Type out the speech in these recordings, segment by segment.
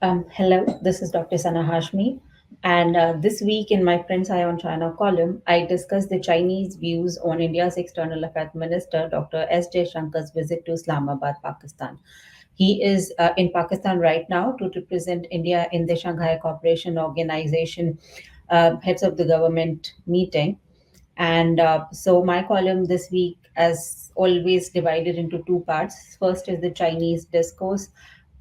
Hello, this is Dr. Sana Hashmi. And this week in my Prince Eye on China column, I discussed the Chinese views on India's External Affairs Minister, Dr. S. Jaishankar's visit to Islamabad, Pakistan. He is in Pakistan right now to represent India in the Shanghai Cooperation Organization heads of the government meeting. And so my column this week, as always, divided into two parts. First is the Chinese discourse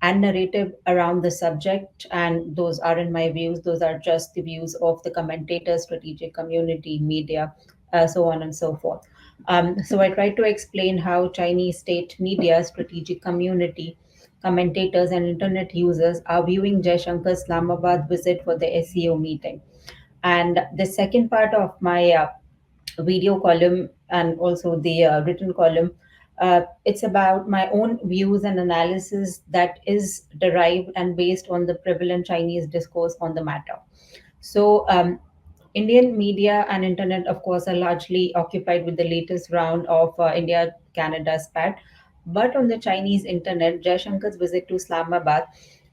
and narrative around the subject, and those aren't my views; those are just the views of the commentators, strategic community, media, so on and so forth. So I try to explain how Chinese state media, strategic community, commentators, and internet users are viewing Jaishankar's Islamabad visit for the SEO meeting. And the second part of my video column and also the written column. It's about my own views and analysis that is derived and based on the prevalent Chinese discourse on the matter. So, Indian media and internet, of course, are largely occupied with the latest round of India Canada spat. But on the Chinese internet, Jaishankar's visit to Islamabad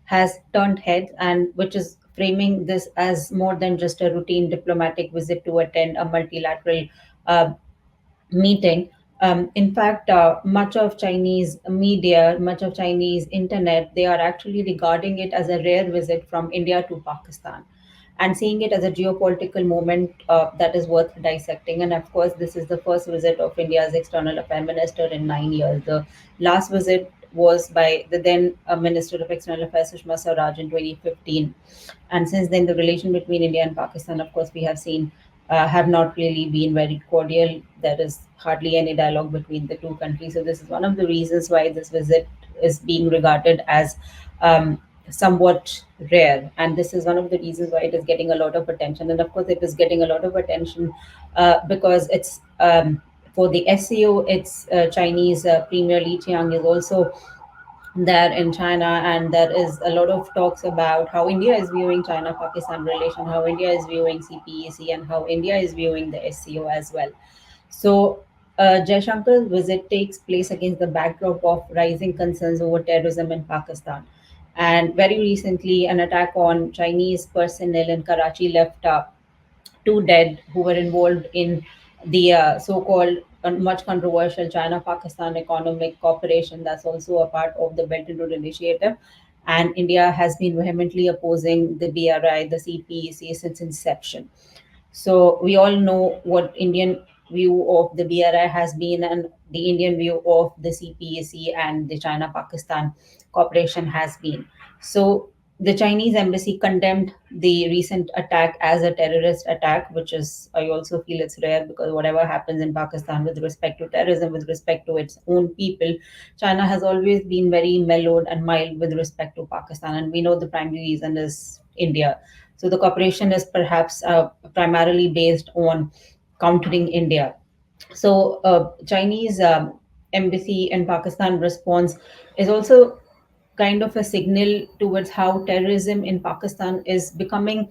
has turned heads, and which is framing this as more than just a routine diplomatic visit to attend a multilateral uh, meeting. In fact, much of Chinese media, much of Chinese internet, they are actually regarding it as a rare visit from India to Pakistan and seeing it as a geopolitical moment that is worth dissecting. And of course, this is the first visit of India's external affairs minister in 9 years. The last visit was by the then Minister of External Affairs, Sushma Swaraj, in 2015. And since then, the relation between India and Pakistan, of course, we have seen have not really been very cordial. There is hardly any dialogue between the two countries. So this is one of the reasons why this visit is being regarded as somewhat rare, and this is one of the reasons why it is getting a lot of attention. And of course, it is getting a lot of attention because it's for the SEO. It's Chinese Premier Li Qiang is also there in China, and there is a lot of talks about how India is viewing China-Pakistan relation, how India is viewing CPEC, and how India is viewing the SCO as well. So, Jaishankar's visit takes place against the backdrop of rising concerns over terrorism in Pakistan. And very recently, an attack on Chinese personnel in Karachi left two dead who were involved in the so-called much controversial China-Pakistan economic cooperation. That's also a part of the Belt and Road Initiative. And India has been vehemently opposing the BRI, the CPEC, since inception. So we all know what Indian view of the BRI has been, and the Indian view of the CPAC and the China-Pakistan cooperation has been. So the Chinese embassy condemned the recent attack as a terrorist attack, which is, I also feel it's rare, because whatever happens in Pakistan with respect to terrorism, with respect to its own people, China has always been very mellowed and mild with respect to Pakistan. And we know the primary reason is India. So the cooperation is perhaps primarily based on countering India. So Chinese embassy in Pakistan response is also kind of a signal towards how terrorism in Pakistan is becoming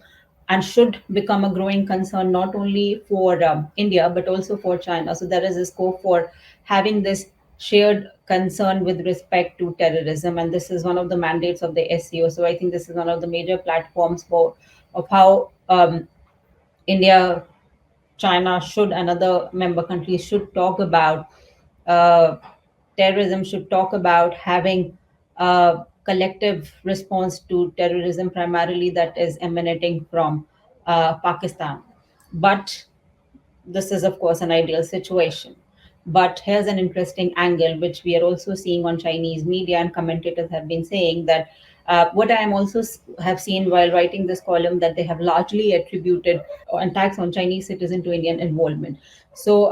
and should become a growing concern, not only for India but also for China. So there is a scope for having this shared concern with respect to terrorism, and this is one of the mandates of the SCO. So I think this is one of the major platforms for of how India, China should, and other member countries should talk about uh, terrorism, should talk about having a collective response to terrorism, primarily that is emanating from Pakistan. But this is, of course, an ideal situation. But here's an interesting angle, which we are also seeing on Chinese media, and commentators have been saying that what I am also have seen while writing this column, that they have largely attributed attacks on Chinese citizen to Indian involvement. So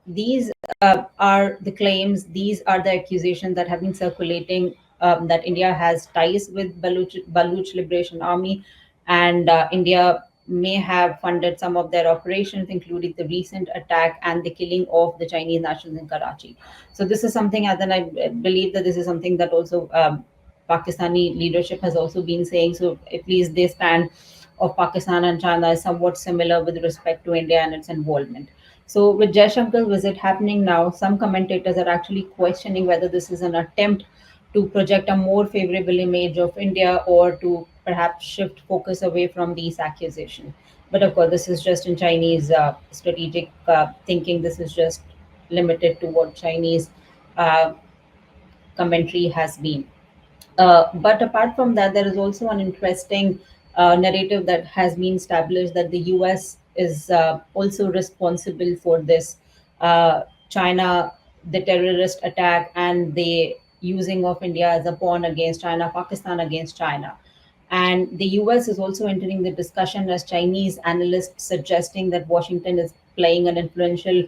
these are the claims, these are the accusations that have been circulating, that India has ties with Baluch Liberation Army, and India may have funded some of their operations, including the recent attack and the killing of the Chinese nationals in Karachi. So this is something, and then I believe that this is something that also Pakistani leadership has also been saying. So at least they stand of Pakistan and China is somewhat similar with respect to India and its involvement. So with Jaishankar's visit happening now, some commentators are actually questioning whether this is an attempt to project a more favorable image of India or to perhaps shift focus away from these accusations. But of course, this is just in Chinese strategic thinking. This is just limited to what Chinese uh, commentary has been. But apart from that, there is also an interesting narrative that has been established that the US is also responsible for this China, the terrorist attack, and the using of India as a pawn against China, Pakistan against China. And the US is also entering the discussion as Chinese analysts suggesting that Washington is playing an influential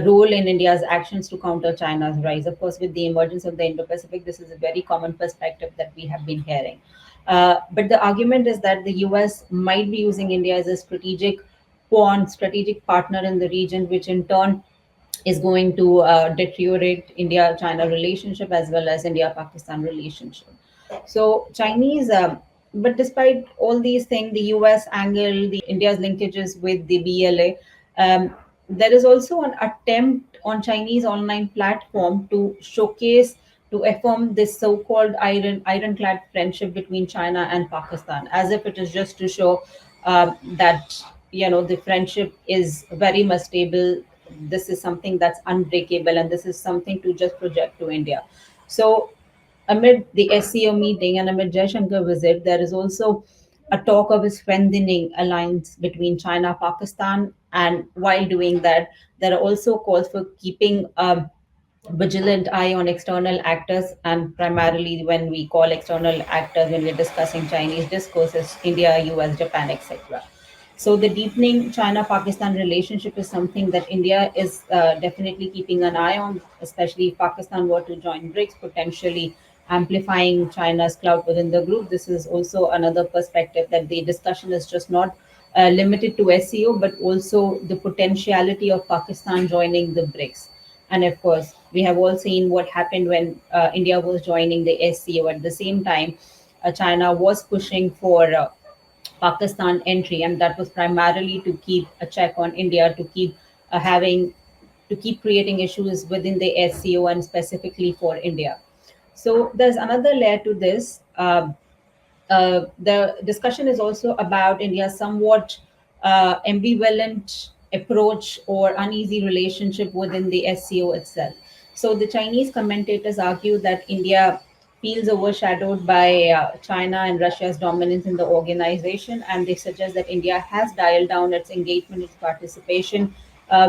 role in India's actions to counter China's rise. Of course, with the emergence of the Indo Pacific, this is a very common perspective that we have been hearing. But the argument is that the US might be using India as a strategic pawn, strategic partner in the region, which in turn is going to deteriorate India-China relationship as well as India-Pakistan relationship. So Chinese, but despite all these things, the U.S. angle, the India's linkages with the BLA, there is also an attempt on Chinese online platform to showcase, to affirm this so-called ironclad friendship between China and Pakistan, as if it is just to show that the friendship is very much stable. This is something that's unbreakable, and this is something to just project to India. So amid the SCO meeting and amid Jaishankar visit, there is also a talk of a strengthening alliance between China, Pakistan, and while doing that, there are also calls for keeping vigilant eye on external actors, and primarily when we call external actors when we're discussing Chinese discourses, India, US, Japan, etc. So the deepening China-Pakistan relationship is something that India is definitely keeping an eye on, especially if Pakistan were to join BRICS, potentially amplifying China's clout within the group. This is also another perspective that the discussion is just not limited to SEO, but also the potentiality of Pakistan joining the BRICS. And of course, we have all seen what happened when India was joining the SCO. At the same time, China was pushing for Pakistan entry, and that was primarily to keep a check on India, to keep having to keep creating issues within the SCO and specifically for India. So there's another layer to this. The discussion is also about India's somewhat ambivalent approach or uneasy relationship within the SCO itself. So the Chinese commentators argue that India feels overshadowed by China and Russia's dominance in the organization, and they suggest that India has dialed down its engagement, its participation,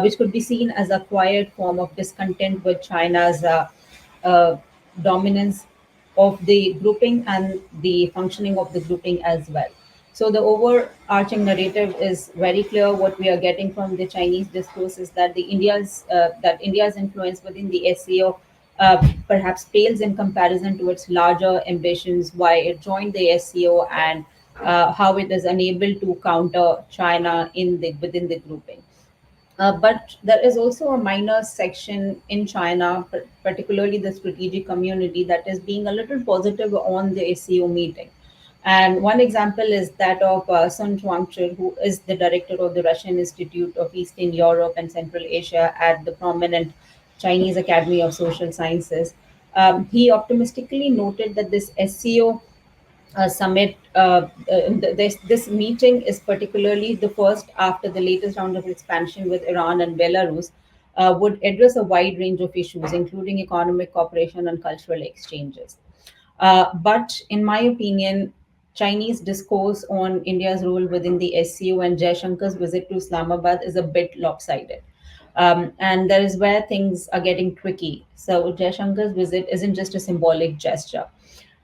which could be seen as a quiet form of discontent with China's uh, dominance of the grouping and the functioning of the grouping as well. So the overarching narrative is very clear. What we are getting from the Chinese discourse is that India's influence within the SCO perhaps pales in comparison to its larger ambitions, why it joined the SCO, and how it is unable to counter China within the grouping. But there is also a minor section in China, particularly the strategic community, that is being a little positive on the SEO meeting. And one example is that of Sun Chuangchul, who is the director of the Russian Institute of Eastern Europe and Central Asia at the prominent Chinese Academy of Social Sciences. He optimistically noted that this SEO summit. This meeting is particularly the first after the latest round of expansion with Iran and Belarus. Would address a wide range of issues, including economic cooperation and cultural exchanges. But in my opinion, Chinese discourse on India's role within the SCO and Jaishankar's visit to Islamabad is a bit lopsided. And that is where things are getting tricky. So Jaishankar's visit isn't just a symbolic gesture.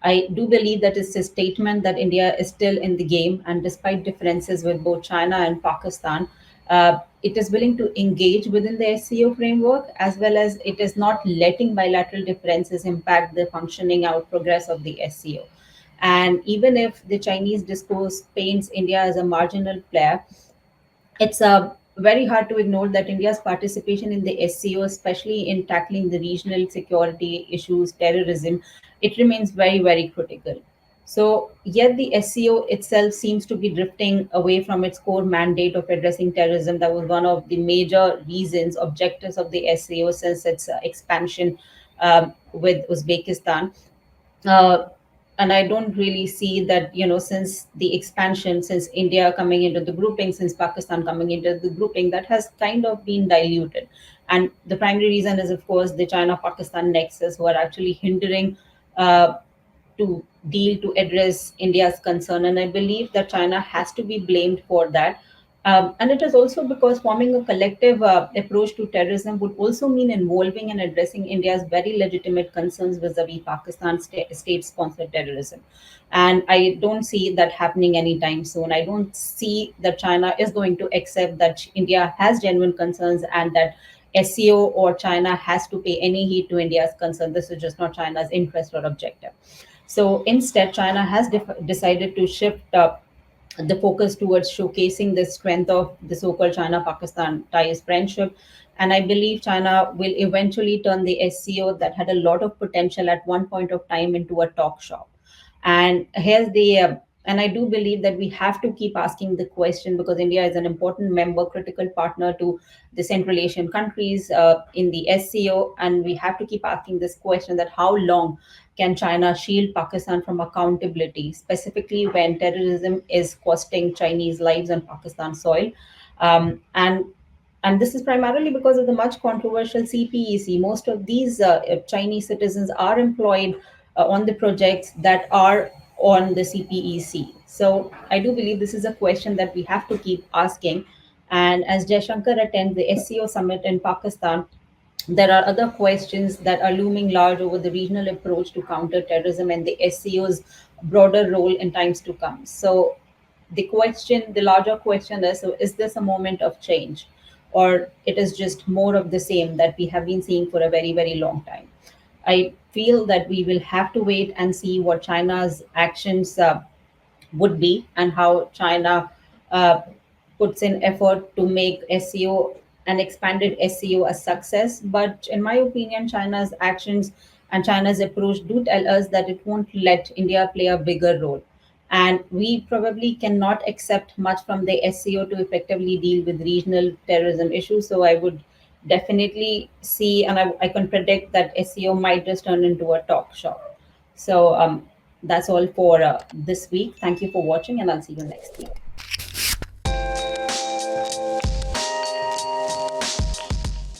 I do believe that it's a statement that India is still in the game, and despite differences with both China and Pakistan, it is willing to engage within the SCO framework, as well as it is not letting bilateral differences impact the functioning out progress of the SCO. And even if the Chinese discourse paints India as a marginal player, it's very hard to ignore that India's participation in the SCO, especially in tackling the regional security issues, terrorism, it remains very, very critical. So, yet the SCO itself seems to be drifting away from its core mandate of addressing terrorism. That was one of the major reasons, objectives of the SCO since its expansion with Uzbekistan. uh, and I don't really see that, since the expansion, since India coming into the grouping, since Pakistan coming into the grouping, that has kind of been diluted. And the primary reason is, of course, the China Pakistan nexus, who are actually hindering uh, to deal to address India's concern. And I believe that China has to be blamed for that. And it is also because forming a collective approach to terrorism would also mean involving and addressing India's very legitimate concerns vis-a-vis Pakistan's state-sponsored terrorism. And I don't see that happening anytime soon. I don't see that China is going to accept that India has genuine concerns and that SEO or China has to pay any heed to India's concern. This is just not China's interest or objective. So instead, China has decided to shift the focus towards showcasing the strength of the so-called China-Pakistan ties friendship. And I believe China will eventually turn the SCO that had a lot of potential at one point of time into a talk shop. And here's the and I do believe that we have to keep asking the question, because India is an important member, critical partner to the Central Asian countries in the SCO, and we have to keep asking this question: that how long can China shield Pakistan from accountability, specifically when terrorism is costing Chinese lives on Pakistan soil? And this is primarily because of the much controversial CPEC. Most of these Chinese citizens are employed on the projects that are on the CPEC. So I do believe this is a question that we have to keep asking. And as Jaishankar attends the SCO summit in Pakistan, there are other questions that are looming large over the regional approach to counter terrorism and the SCO's broader role in times to come. So, the larger question is: so is this a moment of change, or it is just more of the same that we have been seeing for a very, very long time? I feel that we will have to wait and see what China's actions would be, and how China uh, puts in effort to make SEO, an expanded SEO, a success. But in my opinion, China's actions and China's approach do tell us that it won't let India play a bigger role. And we probably cannot accept much from the SEO to effectively deal with regional terrorism issues. So I would definitely see, and I can predict that SEO might just turn into a talk shop. So that's all for this week. Thank you for watching, and I'll see you next week.